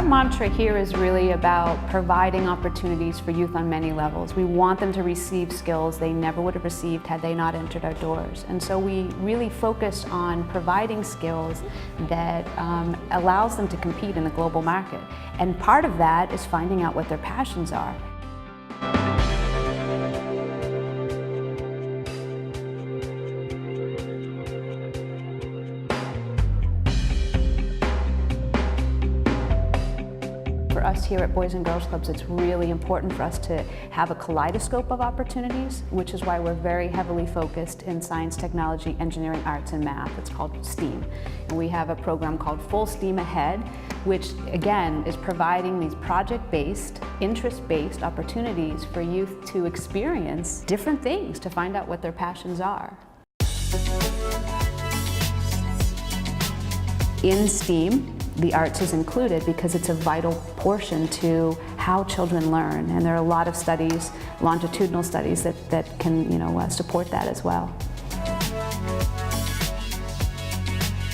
Our mantra here is really about providing opportunities for youth on many levels. We want them to receive skills they never would have received had they not entered our doors. And so we really focus on providing skills that allows them to compete in the global market. And part of that is finding out what their passions are. For us here at Boys and Girls Clubs, it's really important for us to have a kaleidoscope of opportunities, which is why we're very heavily focused in science, technology, engineering, arts, and math. It's called STEAM. And we have a program called Full Steam Ahead, which again is providing these project-based, interest-based opportunities for youth to experience different things, to find out what their passions are. In STEAM, the arts is included because it's a vital portion to how children learn, and there are a lot of studies, longitudinal studies, that can support that as well.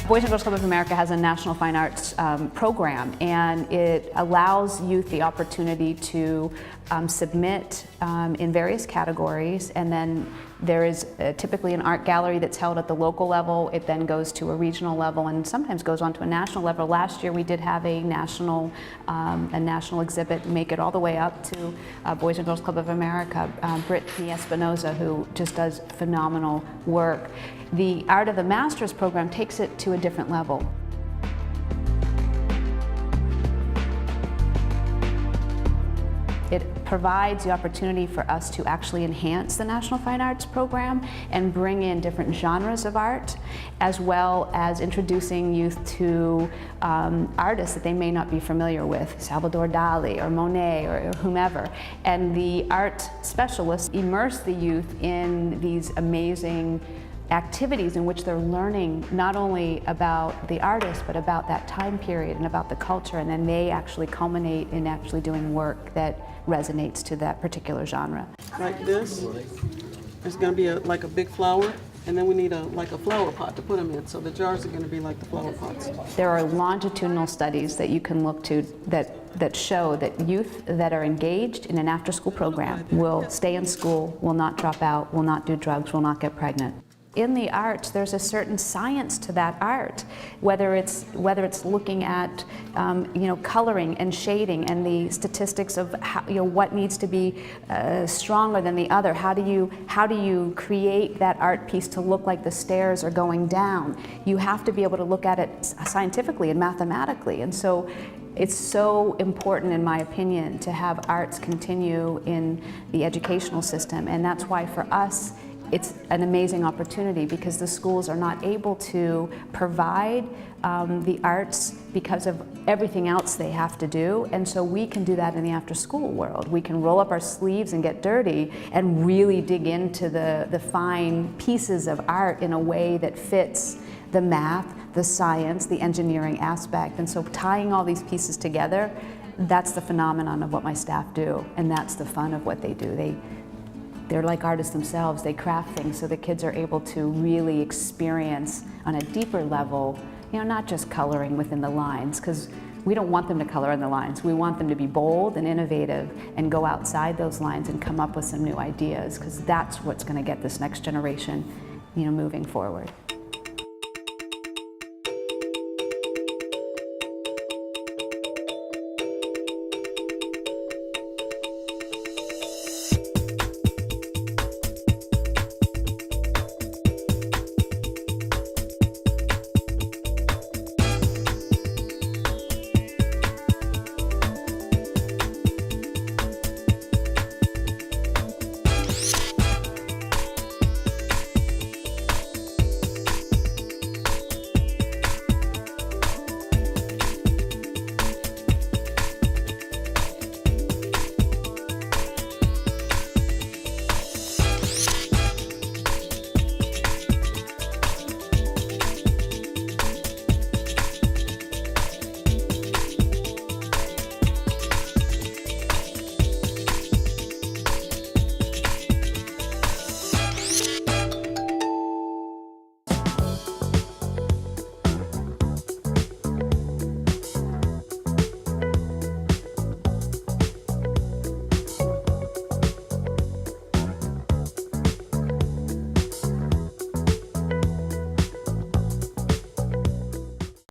Boys and Girls Club of America has a National Fine Arts program, and it allows youth the opportunity to submit in various categories, and then there is typically an art gallery that's held at the local level. It then goes to a regional level and sometimes goes on to a national level. Last year we did have a national exhibit make it all the way up to Boys and Girls Club of America. Brittany Espinoza, who just does phenomenal work. The Art of the Masters program takes it to a different level. It provides the opportunity for us to actually enhance the National Fine Arts program and bring in different genres of art, as well as introducing youth to artists that they may not be familiar with, Salvador Dali or Monet or whomever. And the art specialists immerse the youth in these amazing activities in which they're learning not only about the artist, but about that time period and about the culture, and then they actually culminate in actually doing work that resonates to that particular genre. Like this, it's going to be like a big flower, and then we need like a flower pot to put them in, so the jars are going to be like the flower pots. There are longitudinal studies that you can look to that show that youth that are engaged in an after-school program will stay in school, will not drop out, will not do drugs, will not get pregnant. In the arts, there's a certain science to that art, whether it's looking at coloring and shading and the statistics of how, what needs to be stronger than the other. How do you create that art piece to look like the stairs are going down? You have to be able to look at it scientifically and mathematically, and so it's so important, in my opinion, to have arts continue in the educational system, and that's why for us it's an amazing opportunity, because the schools are not able to provide the arts because of everything else they have to do, and so we can do that in the after-school world. We can roll up our sleeves and get dirty and really dig into the fine pieces of art in a way that fits the math, the science, the engineering aspect, and so tying all these pieces together, that's the phenomenon of what my staff do, and that's the fun of what they do. They're like artists themselves. They craft things so the kids are able to really experience on a deeper level, not just coloring within the lines, because we don't want them to color in the lines. We want them to be bold and innovative and go outside those lines and come up with some new ideas, because that's what's going to get this next generation, moving forward.